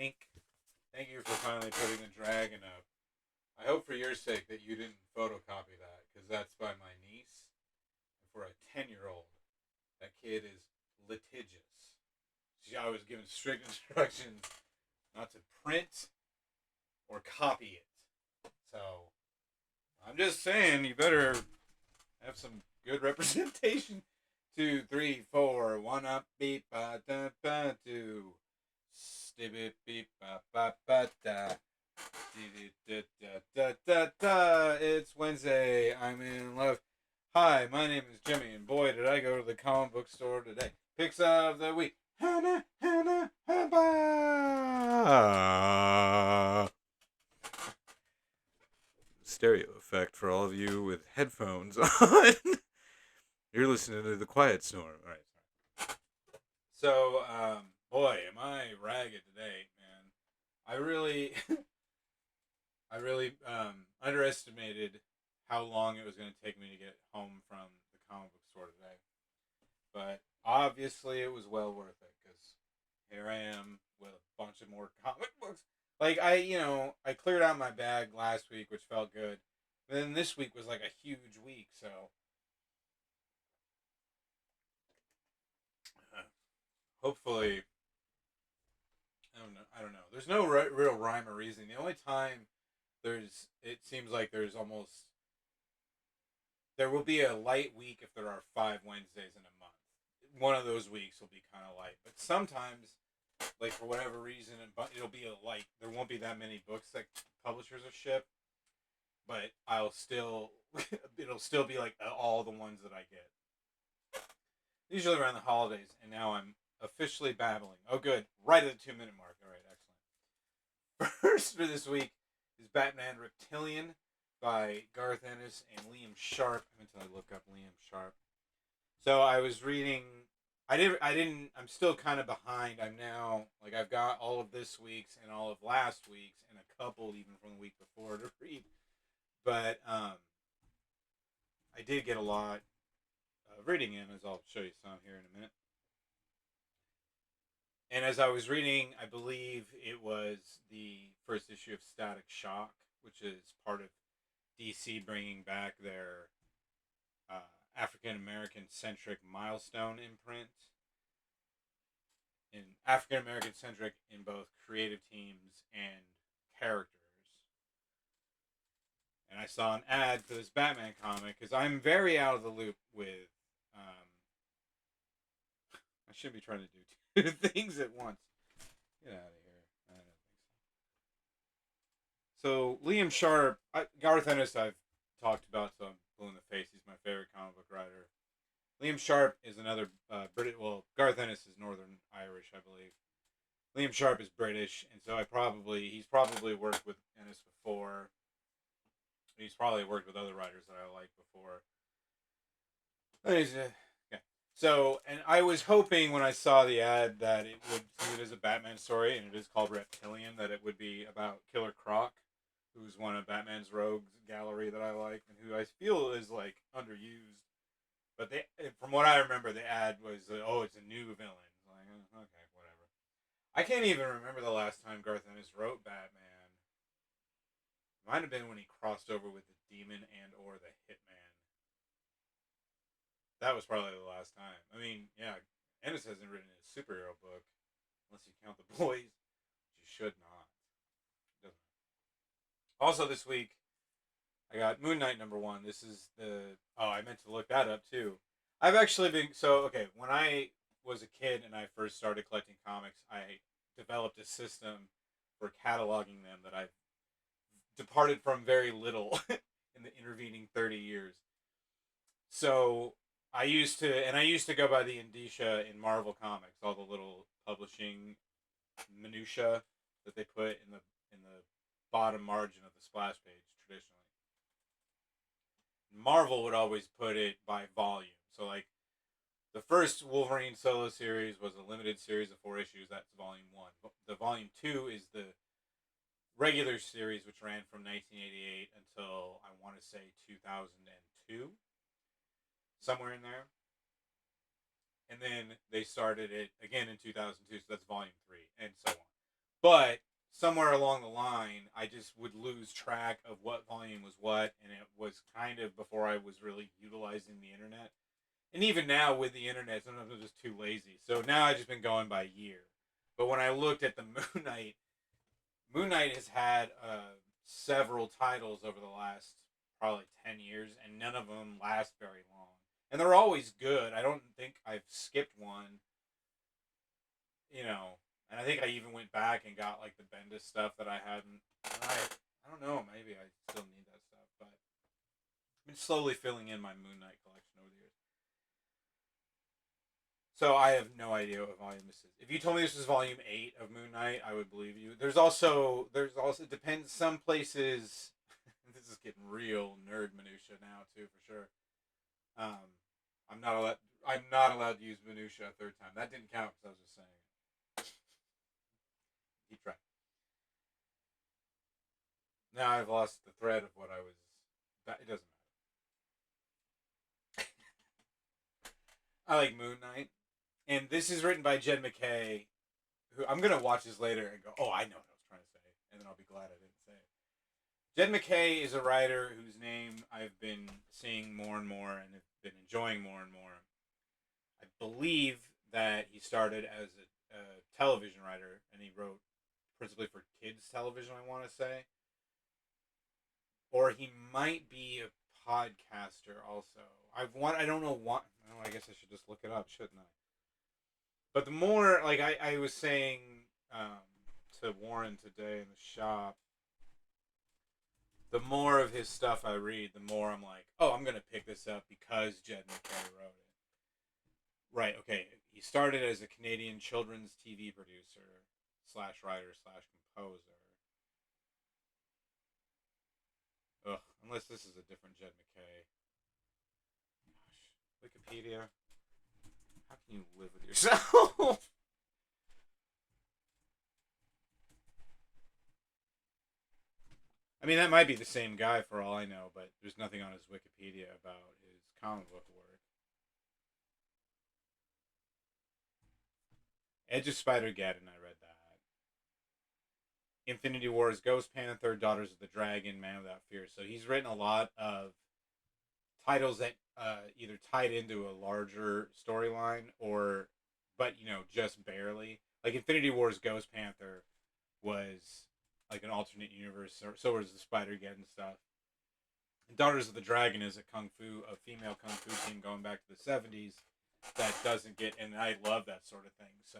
Mink. Thank you for finally putting the dragon up. I hope for your sake that you didn't photocopy that, because that's by my niece. And for a 10-year-old, that kid is litigious. I was given strict instructions not to print or copy it. So, I'm just saying, you better have some good representation. 2, 3, 4, 1 up, beep, ba, da, ba, 2. Beep, beep, ba, ba, ba, da. Da, da, da, da, da. It's Wednesday. I'm in love. Hi, my name is Jimmy, and boy, did I go to the comic book store today. Picks of the week. Hannah, Hannah, Hannah. Stereo effect for all of you with headphones on. You're listening to the Quiet Storm. All right. So, boy, am I ragged today, man. I really, I really underestimated how long it was going to take me to get home from the comic book store today. But obviously, it was well worth it because here I am with a bunch of more comic books. Like I cleared out my bag last week, which felt good. But then this week was like a huge week, so hopefully, I don't know. There's no real rhyme or reason. The only time it seems like there will be a light week if there are 5 Wednesdays in a month. One of those weeks will be kind of light, but sometimes, like for whatever reason, it'll be a light. There won't be that many books that publishers will ship, but it'll still be like all the ones that I get. Usually around the holidays, and now I'm officially babbling. Oh, good, right at the 2-minute mark. All right, excellent. First for this week is Batman Reptilian by Garth Ennis and Liam Sharp. Until I look up Liam Sharp. So I was reading. I didn't. I'm still kind of behind. I'm now like I've got all of this week's and all of last week's and a couple even from the week before to read. But I did get a lot of reading in, as I'll show you some here in a minute. And as I was reading, I believe it was the first issue of Static Shock, which is part of DC bringing back their African American centric milestone imprint. In African American centric in both creative teams and characters. And I saw an ad for this Batman comic because I'm very out of the loop with. I should be trying to do 2 things at once. Get out of here. I don't think so. So Liam Sharp, Garth Ennis, I've talked about, so I'm blue in the face. He's my favorite comic book writer. Liam Sharp is another British. Well, Garth Ennis is Northern Irish, I believe. Liam Sharp is British, and so he's probably worked with Ennis before. He's probably worked with other writers that I like before. Yeah. So, and I was hoping when I saw the ad that it would see it as a Batman story, and it is called Reptilian, that it would be about Killer Croc, who's one of Batman's rogues gallery that I like, and who I feel is like underused. But from what I remember, the ad was, it's a new villain. Like, okay, whatever. I can't even remember the last time Garth Ennis wrote Batman. It might have been when he crossed over with the Demon and or the Hitman. That was probably the last time. I mean, yeah, Ennis hasn't written a superhero book unless you count the boys, which you should not. Doesn't. Also, this week I got Moon Knight #1. This is the. Oh, I meant to look that up too. I've actually been okay. When I was a kid and I first started collecting comics, I developed a system for cataloging them that I've departed from very little in the intervening 30 years. So I used to go by the indicia in Marvel Comics, all the little publishing minutia that they put in the bottom margin of the splash page traditionally. Marvel would always put it by volume. So like the first Wolverine solo series was a limited series of 4 issues. That's volume 1. The volume 2 is the regular series, which ran from 1988 until I want to say 2002, somewhere in there. And then they started it again in 2002, so that's volume 3, and so on. But somewhere along the line, I just would lose track of what volume was what, and it was kind of before I was really utilizing the internet. And even now with the internet, sometimes I'm just too lazy. So now I've just been going by year. But when I looked at the Moon Knight has had several titles over the last probably 10 years, and none of them last very long. And they're always good. I don't think I've skipped one, you know. And I think I even went back and got like the Bendis stuff that I hadn't. And I don't know. Maybe I still need that stuff, but I've been slowly filling in my Moon Knight collection over the years. So I have no idea what volume this is. If you told me this was volume 8 of Moon Knight, I would believe you. There's also it depends. Some places, this is getting real nerd minutia now too for sure. Um, I'm not allowed to use minutia a third time. That didn't count because I was just saying it. Keep track. Now I've lost the thread of what I was. It doesn't matter. I like Moon Knight, and this is written by Jed MacKay, who I'm gonna watch this later and go, oh, I know what I was trying to say, and then I'll be glad I didn't say it. Jed MacKay is a writer whose name I've been seeing more and more and have been enjoying more and more. I believe that he started as a television writer and he wrote principally for kids television, I want to say. Or he might be a podcaster also. I don't know what. Oh, I guess I should just look it up, shouldn't I? But the more, like I was saying to Warren today in the shop, the more of his stuff I read, the more I'm like, oh, I'm gonna pick this up because Jed MacKay wrote it. Right. Okay. He started as a Canadian children's TV producer slash writer slash composer. Ugh. Unless this is a different Jed MacKay. Gosh. Wikipedia. How can you live with yourself? I mean, that might be the same guy for all I know, but there's nothing on his Wikipedia about his comic book work. Edge of Spider-Geddon, I read that. Infinity Wars, Ghost Panther, Daughters of the Dragon, Man Without Fear. So he's written a lot of titles that either tied into a larger storyline or, but just barely. Like Infinity Wars, Ghost Panther was like an alternate universe. So was the Spider-Geddon stuff. And Daughters of the Dragon is a female kung fu team going back to the 70s that doesn't get, and I love that sort of thing. So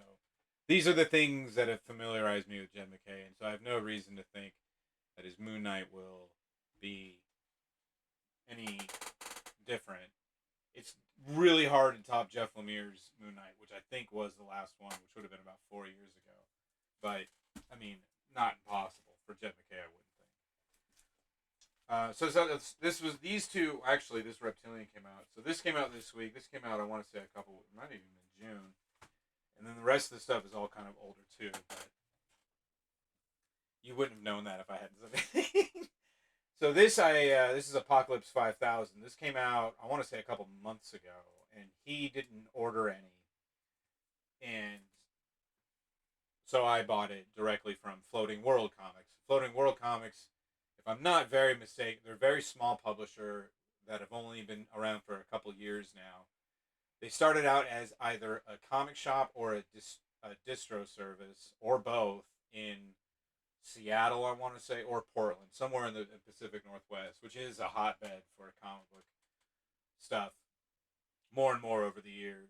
these are the things that have familiarized me with Jed MacKay, and so I have no reason to think that his Moon Knight will be any different. It's really hard to top Jeff Lemire's Moon Knight, which I think was the last one, which would have been about 4 years ago. But I mean, not impossible for Jed MacKay, I wouldn't think. So this was these two. Actually, this Reptilian came out. So this came out this week. This came out, I want to say, a couple. It might even been June. And then the rest of the stuff is all kind of older too. But you wouldn't have known that if I hadn't said anything. So this is Apocalypse 5000. This came out, I want to say, a couple months ago, and he didn't order any, and so I bought it directly from Floating World Comics. Floating World Comics, if I'm not very mistaken, they're a very small publisher that have only been around for a couple years now. They started out as either a comic shop or a distro service, or both, in Seattle, I want to say, or Portland, somewhere in the Pacific Northwest, which is a hotbed for comic book stuff more and more over the years.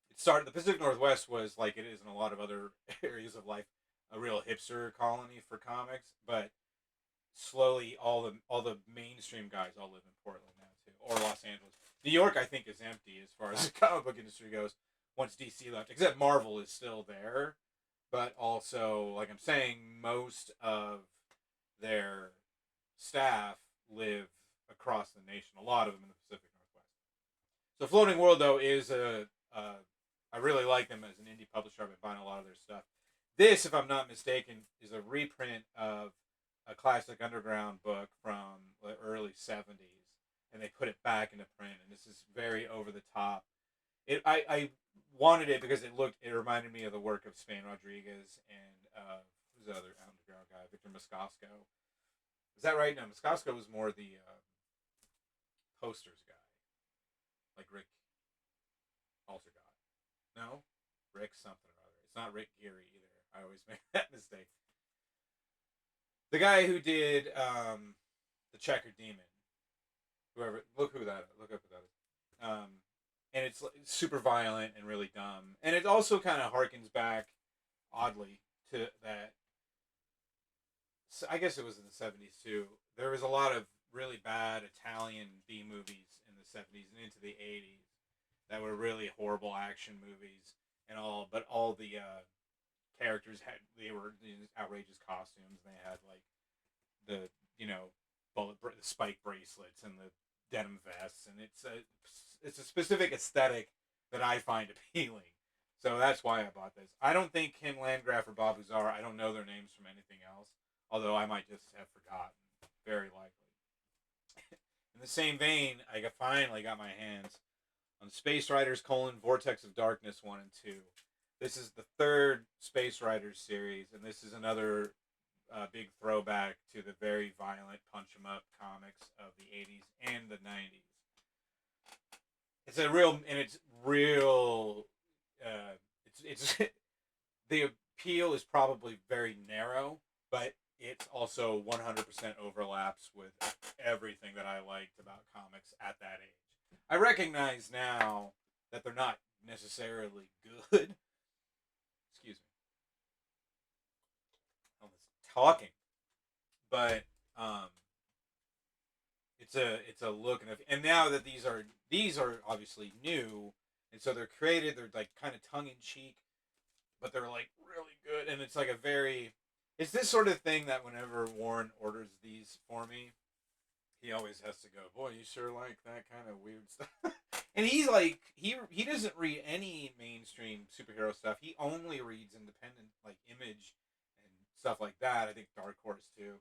The Pacific Northwest was, like it is in a lot of other areas of life, a real hipster colony for comics, but slowly all the mainstream guys all live in Portland now too, or Los Angeles. New York, I think, is empty as far as the comic book industry goes once DC left, except Marvel is still there, but also, like I'm saying, most of their staff live across the nation. A lot of them in the Pacific Northwest. So Floating World, though, is I really like them as an indie publisher. I've been buying a lot of their stuff. This, if I'm not mistaken, is a reprint of a classic underground book from the early 70s, and they put it back into print. And this is very over the top. I wanted it because it reminded me of the work of Spain Rodriguez and who's the other underground guy, Victor Moscosco. Is that right? No, Moscosco was more the posters guy, like Rick Altergott. No, Rick something or other. It's not Rick Geary either. I always make that mistake. The guy who did the Checkered Demon. Whoever, look up who that is. And it's super violent and really dumb, and it also kind of harkens back oddly to that. So I guess it was in the '70s too. There was a lot of really bad Italian B movies in the '70s and into the '80s that were really horrible action movies and all, but all the characters they were these outrageous costumes. They had like the the spike bracelets and the denim vests, and it's a specific aesthetic that I find appealing. So that's why I bought this. I don't think Kim Landgraf or Bob Uzar. I don't know their names from anything else, although I might just have forgotten. Very likely. In the same vein, I finally got my hands on Space Riders: Vortex of Darkness 1 and 2. This is the third Space Riders series, and this is another big throwback to the very violent punch 'em up comics of the '80s and the '90s. It's real. It's the appeal is probably very narrow, but it's also 100% overlaps with everything that I liked about comics at that age. I recognize now that they're not necessarily good. Excuse me. I was talking, but um, it's a look and now that these are obviously new, and so they're created. They're like kind of tongue in cheek, but they're like really good, and it's like a very it's this sort of thing that whenever Warren orders these for me, he always has to go, boy, you sure like that kind of weird stuff. And he's like he doesn't read any mainstream superhero stuff. He only reads independent like Image and stuff like that. I think Dark Horse too.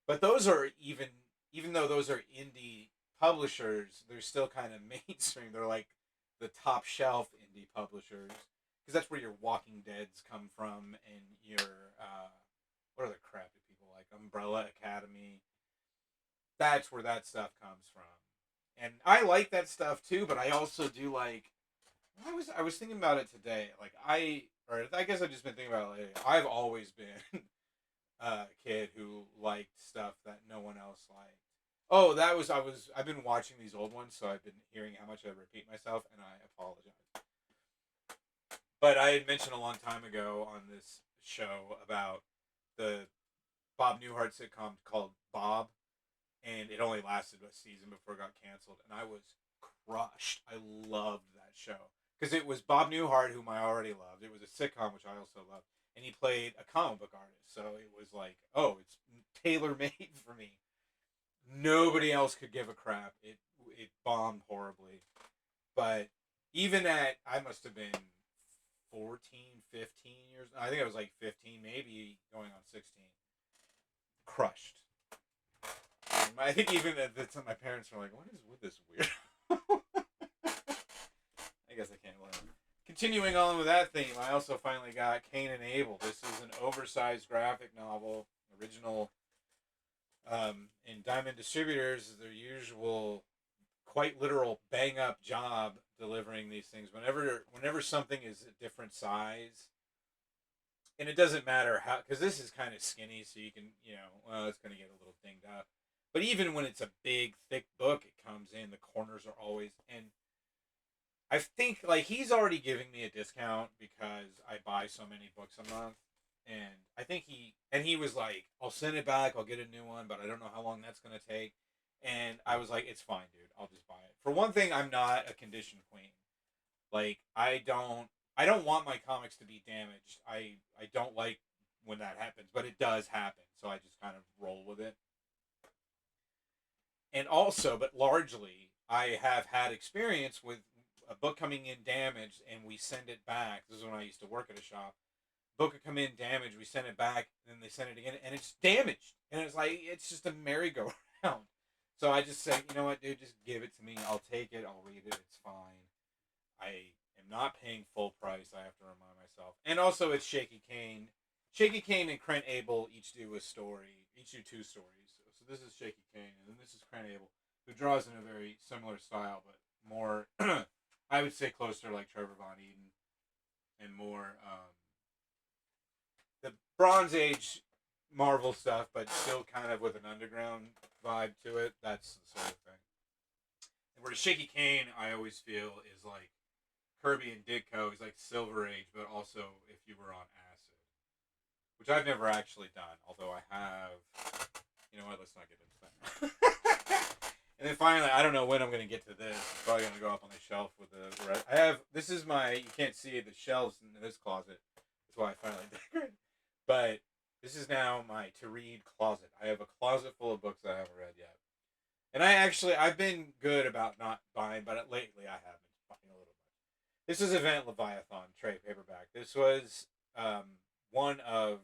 But those are even though those are indie publishers, they're still kind of mainstream. They're like the top shelf indie publishers because that's where your Walking Dead's come from and your what other crap do people like? Umbrella Academy. That's where that stuff comes from. And I like that stuff too, but I also do like I was thinking about it today. I guess I've just been thinking about it lately. I've always been a kid who liked stuff that no one else liked. Oh, I've been watching these old ones, so I've been hearing how much I repeat myself, and I apologize. But I had mentioned a long time ago on this show about the Bob Newhart sitcom called Bob, and it only lasted a season before it got canceled, and I was crushed. I loved that show because it was Bob Newhart, whom I already loved. It was a sitcom, which I also loved, and he played a comic book artist, so it was like, oh, it's tailor made for me. Nobody else could give a crap. It bombed horribly, but even at I must have been 14, 15 years. I think I was like 15, maybe going on 16. Crushed. I think even at the time my parents were like, "What is with this weird?" I guess I can't blame them. Continuing on with that theme, I also finally got Cain and Abel. This is an oversized graphic novel, original. In Diamond Distributors, their usual, quite literal bang up job delivering these things. Whenever something is a different size, and it doesn't matter how, because this is kind of skinny, so you can, well, it's going to get a little dinged up. But even when it's a big, thick book, it comes in. The corners are always, and I think like he's already giving me a discount because I buy so many books a month, and I think he was like, I'll send it back, I'll get a new one, but I don't know how long that's going to take. And I was like, it's fine, dude. I'll just buy it. For one thing, I'm not a condition queen. Like I don't want my comics to be damaged. I don't like when that happens, but it does happen. So I just kind of roll with it. And also, but largely, I have had experience with a book coming in damaged and we send it back. This is when I used to work at a shop. Book would come in damaged, we send it back, and then they send it again, and it's damaged. And it's like, it's just a merry-go-round. So I just said, you know what, dude, just give it to me. I'll take it. I'll read it. It's fine. I am not paying full price. I have to remind myself. And also, it's Shaky Kane. Shaky Kane and Crent Abel each do a story. Each do two stories. So this is Shaky Kane, and then this is Crent Abel, who draws in a very similar style, but more, I would say, closer like Trevor Von Eden, and more the Bronze Age Marvel stuff, but still kind of with an underground vibe to it. That's the sort of thing. And whereas Shaky Kane, I always feel is like Kirby and Ditko. He's like Silver Age, but also if you were on acid, which I've never actually done. Although I have. You know what? Let's not get into that. And then finally, I don't know when I'm going to get to this. It's probably going to go up on the shelf with the rest. I have. This is my. You can't see the shelves in this closet. That's why I finally decorated. But this is now my to read closet. I have a closet full of books that I haven't read yet. And I've been good about not buying, but lately I have been buying a little bit. This is Event Leviathan trade paperback. This was one of.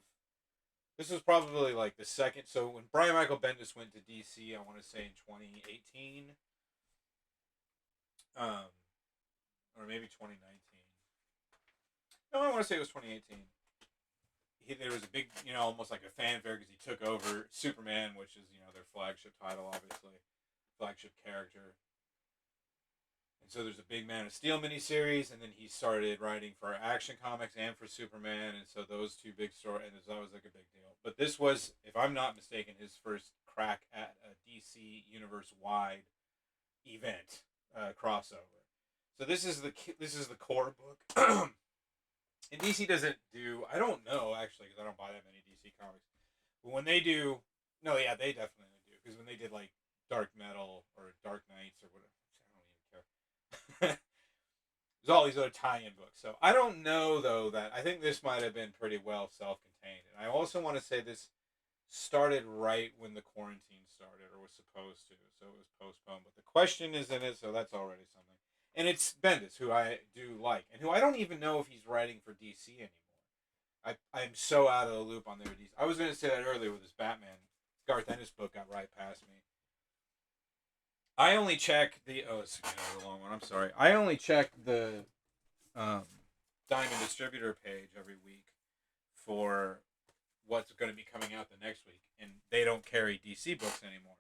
This was probably like the second. So when Brian Michael Bendis went to DC, I want to say in 2018, or maybe 2019. No, I want to say it was 2018. There was a big, almost like a fanfare because he took over Superman, which is their flagship title, obviously, flagship character. And so there's a big Man of Steel miniseries, and then he started writing for Action Comics and for Superman, and so those two big stories, and that was like a big deal. But this was, if I'm not mistaken, his first crack at a DC universe-wide event crossover. So this is the core book. And DC doesn't do. I don't know actually because I don't buy that many DC comics. But when they do, no, yeah, they definitely do because when they did like Dark Metal or Dark Knights or whatever, I don't even care. There's all these other tie-in books. So I don't know though that I think this might have been pretty well self-contained. And I also want to say this started right when the quarantine started or was supposed to, so it was postponed. But the question is in it, so that's already something. And it's Bendis, who I do like, and who I don't even know if he's writing for DC anymore. I'm so out of the loop on their DC. I was going to say that earlier with this Batman. Garth Ennis book got right past me. I only check the it's a long one. I'm sorry. I only check the um, Diamond Distributor page every week for what's going to be coming out the next week, and they don't carry DC books anymore.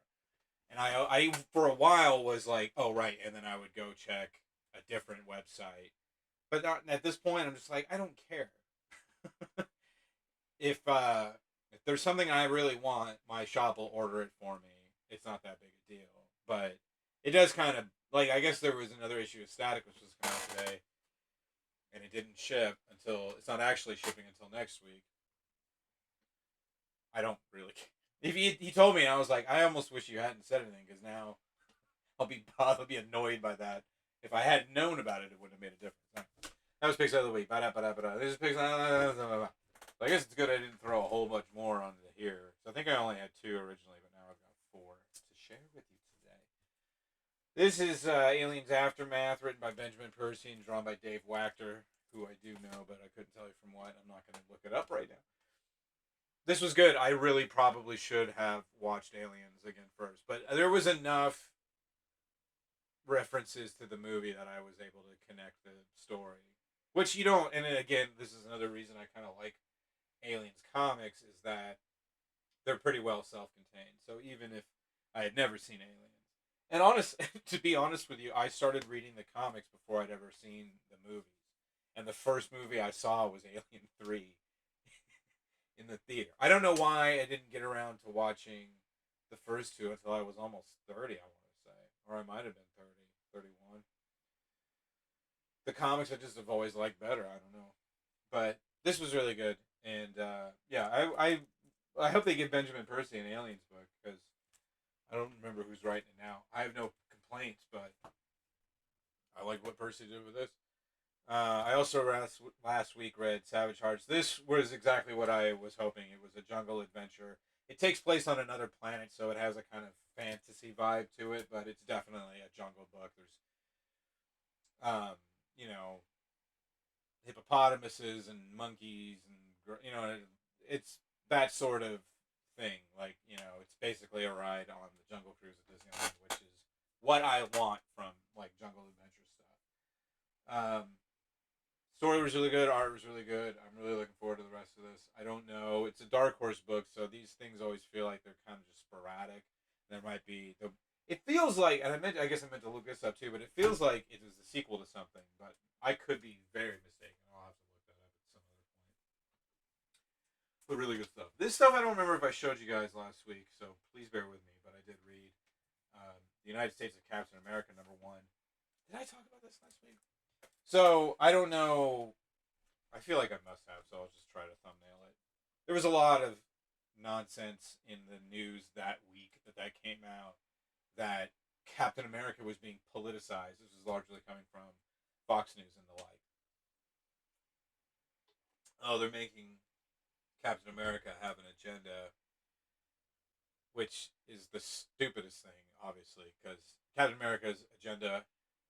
And I for a while was like, oh right, and then I would go check a different website. But not, at this point, I'm just like, I don't care. If there's something I really want, my shop will order it for me. It's not that big a deal, but it does kind of like I guess there was another issue of Static which was coming out today, and it didn't ship until it's not actually shipping until next week. I don't really. If he told me, and I was like, I almost wish you hadn't said anything because now I'll be annoyed by that. If I hadn't known about it, it wouldn't have made a difference. That was picks of the week. This is picks. So I guess it's good I didn't throw a whole bunch more onto here. So I think I only had 2 originally, but now I've got 4 to share with you today. This is Aliens Aftermath, written by Benjamin Percy and drawn by Dave Wachter, who I do know, but I couldn't tell you from what. I'm not going to look it up right now. This was good. I really probably should have watched Aliens again first, but there was enough references to the movie that I was able to connect the story. Which you don't, and again, this is another reason I kind of like Aliens comics is that they're pretty well self-contained. So even if I had never seen Aliens, and to be honest with you, I started reading the comics before I'd ever seen the movies, and the first movie I saw was Alien 3 in the theater. I don't know why I didn't get around to watching the first 2 until I was almost 30, I want to say, or I might have been 30, 31. The comics I just have always liked better. I don't know, but this was really good, and yeah, I hope they give Benjamin Percy an Aliens book because I don't remember who's writing it now. I have no complaints, but I like what Percy did with this. I also last week read Savage Hearts. This was exactly what I was hoping. It was a jungle adventure. It takes place on another planet, so it has a kind of fantasy vibe to it, but it's definitely a jungle book. There's, um, you know, hippopotamuses and monkeys, and it's that sort of thing. Like, it's basically a ride on the Jungle Cruise at Disneyland, which is what I want from like jungle adventure stuff. Story was really good. Art was really good. I'm really looking forward to the rest of this. I don't know. It's a Dark Horse book, so these things always feel like they're kind of just sporadic. There might be the. It feels like, and I guess I meant to look this up too, but it feels like it is a sequel to something. But I could be very mistaken. I'll have to look that up at some other point. But really good stuff. This stuff I don't remember if I showed you guys last week, so please bear with me. But I did read the United States of Captain America #1. Did I talk about this last week? So I don't know. I feel like I must have, so I'll just try to thumbnail it. There was a lot of nonsense in the news that week that came out that Captain America was being politicized. This was largely coming from Fox News and the like. Oh, they're making Captain America have an agenda, which is the stupidest thing, obviously, because Captain America's agenda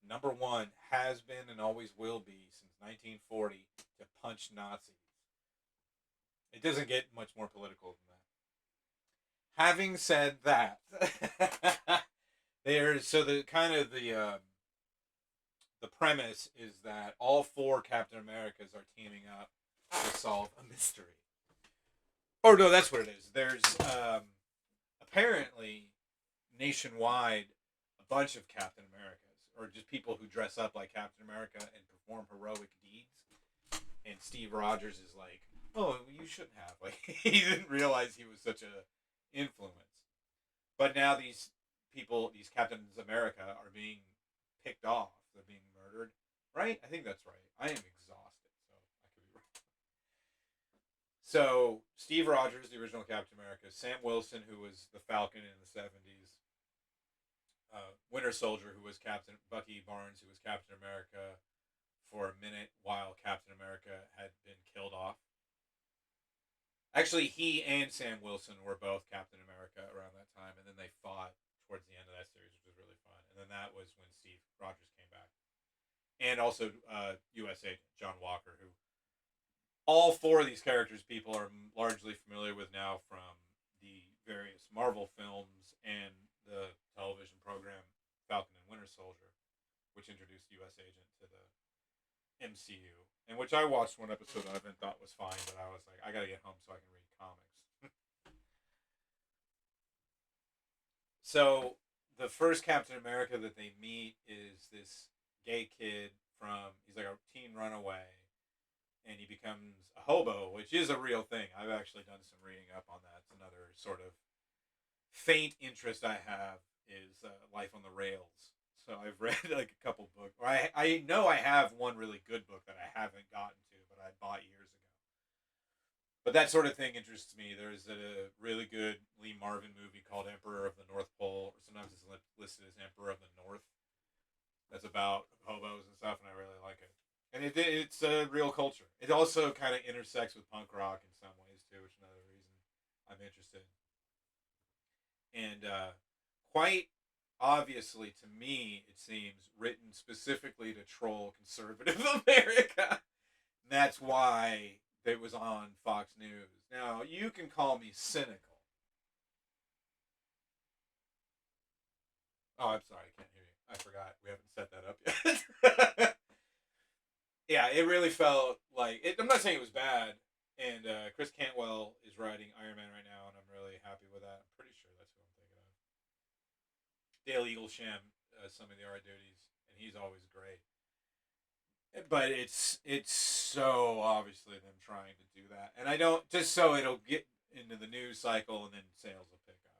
#1 has been and always will be since 1940 to punch Nazis. It doesn't get much more political than that. Having said that, there's so the kind of the premise is that all 4 Captain Americas are teaming up to solve a mystery. Or no, that's what it is. There's apparently nationwide a bunch of Captain Americas, or just people who dress up like Captain America and perform heroic deeds. And Steve Rogers is like, "Oh, you shouldn't have." Like he didn't realize he was such a influence. But now these people, these Captains America, are being picked off. They're being murdered. Right? I think that's right. I am exhausted, so I could be wrong. So Steve Rogers, the original Captain America, Sam Wilson, who was the Falcon in the '70s, Winter Soldier, who was Captain Bucky Barnes, who was Captain America for a minute while Captain America had been killed off. Actually, he and Sam Wilson were both Captain America around that time, and then they fought towards the end of that series, which was really fun. And then that was when Steve Rogers came back, and also U.S. Agent John Walker, who all 4 of these characters people are largely familiar with now from the various Marvel films and the television program Falcon and Winter Soldier, which introduced U.S. Agent to the MCU, and which I watched one episode of and thought was fine, but I was like, I gotta get home so I can read comics. So the first Captain America that they meet is this gay kid he's like a teen runaway, and he becomes a hobo, which is a real thing. I've actually done some reading up on that. It's another sort of faint interest I have is Life on the Rails. So I've read like a couple books. Or I know I have one really good book that I haven't gotten to, but I bought years ago. But that sort of thing interests me. There's a really good Lee Marvin movie called Emperor of the North Pole, or sometimes it's listed as Emperor of the North. That's about hobos and stuff, and I really like it. And it's a real culture. It also kind of intersects with punk rock in some ways too, which is another reason I'm interested. And quite obviously, to me, it seems written specifically to troll conservative America. And that's why it was on Fox News. Now, you can call me cynical. Oh, I'm sorry, I can't hear you. I forgot. We haven't set that up yet. Yeah, it really felt like it. I'm not saying it was bad. And Chris Cantwell is writing Iron Man right now, and I'm really happy with that. I'm pretty sure that's who I'm thinking of. Dale Eaglesham, some of the art duties, and he's always great. But it's so obviously them trying to do that, and I don't just so it'll get into the news cycle, and then sales will pick up.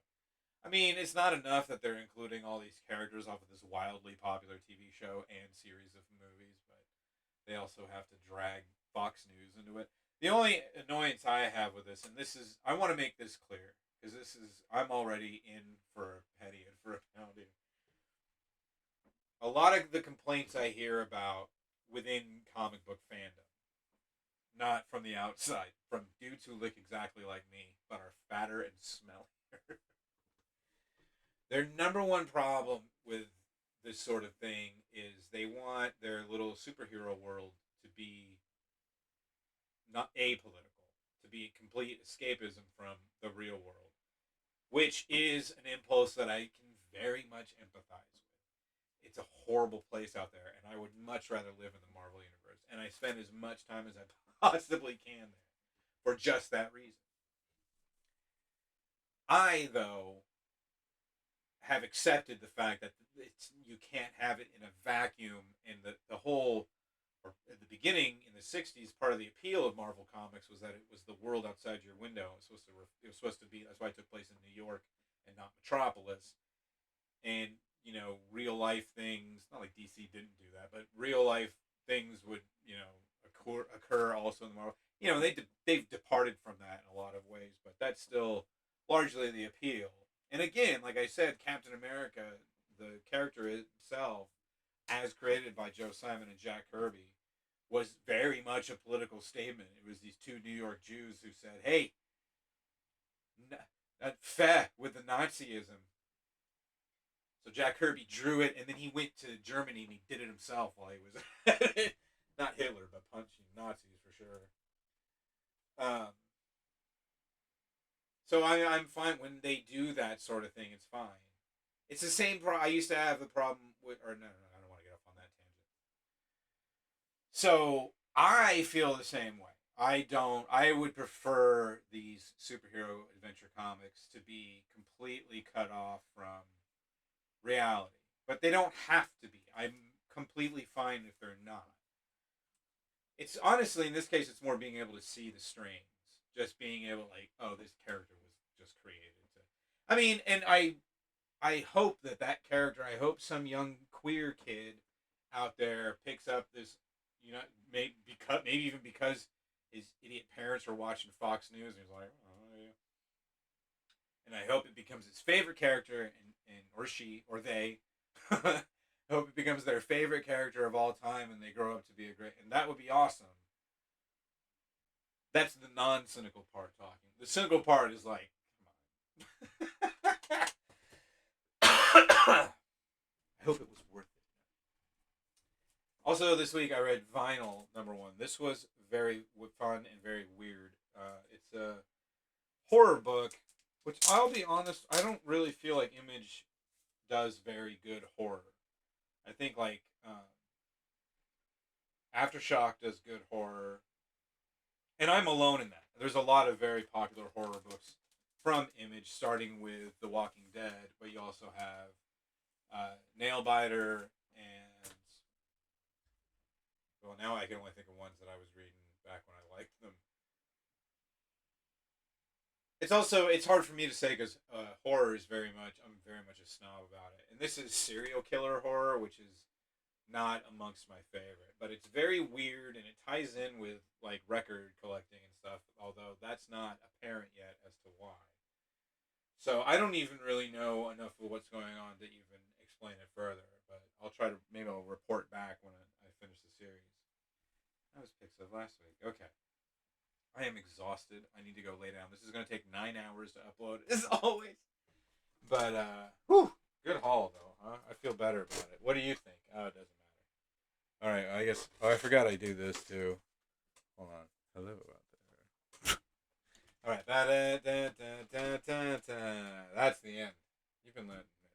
I mean, it's not enough that they're including all these characters off of this wildly popular TV show and series of movies, but they also have to drag Fox News into it. The only annoyance I have with this, and this is, I want to make this clear, because this is, I'm already in for a penny and for a pounding. A lot of the complaints I hear about within comic book fandom, not from the outside, from dudes who look exactly like me, but are fatter and smellier. Their #1 problem with this sort of thing is they want their little superhero world to be not apolitical, to be complete escapism from the real world, which is an impulse that I can very much empathize with. it's a horrible place out there, and I would much rather live in the Marvel universe. And I spend as much time as I possibly can there for just that reason. I, though, have accepted the fact that you can't have it in a vacuum, and the whole, or at the beginning in the '60s, part of the appeal of Marvel Comics was that it was the world outside your window. It was supposed to be. That's why it took place in New York and not Metropolis. And real life things. Not like DC didn't do that, but real life things would occur also in the Marvel. They've departed from that in a lot of ways, but that's still largely the appeal. And again, like I said, Captain America, the character itself, as created by Joe Simon and Jack Kirby, was very much a political statement. It was these two New York Jews who said, "Hey, that feh with the Nazism." So Jack Kirby drew it, and then he went to Germany and he did it himself while he was not Hitler, but punching Nazis for sure. Um, so I'm fine when they do that sort of thing. It's fine. It's the same. I used to have the problem with, or no, I don't want to get off on that tangent. So I feel the same way. I don't. I would prefer these superhero adventure comics to be completely cut off from reality, but they don't have to be. I'm completely fine if they're not. It's honestly, in this case, it's more being able to see the strains, just being able like, oh, this character was just created. I mean, and I hope that character. I hope some young queer kid out there picks up this, maybe even because his idiot parents were watching Fox News and he's like, oh yeah. And I hope it becomes his favorite character, and or she or they. I hope it becomes their favorite character of all time, and they grow up to be a great. And that would be awesome. That's the non-cynical part talking. The cynical part is like, come on. I hope it was worth it. Also, this week I read Vinyl #1. This was very fun and very weird. It's a horror book, which I'll be honest, I don't really feel like Image does very good horror. I think like Aftershock does good horror, and I'm alone in that. There's a lot of very popular horror books from Image, starting with The Walking Dead, but you also have Nailbiter, and well, now I can only think of ones that I was reading back when I liked them. It's hard for me to say because horror is I'm very much a snob about it, and this is serial killer horror, which is not amongst my favorite, but it's very weird and it ties in with like record collecting and stuff, although that's not apparent yet as to why. So I don't even really know enough of what's going on to even explain it further, but maybe I'll report back when I finish the series. That was Pixel last week. Okay. I am exhausted. I need to go lay down. This is going to take 9 hours to upload, as always. But, whew, good haul, though, huh? I feel better about it. What do you think? Oh, it doesn't matter. All right, I guess. Oh, I forgot I do this, too. Hold on. Hello out there. All right. That's the end. You've been letting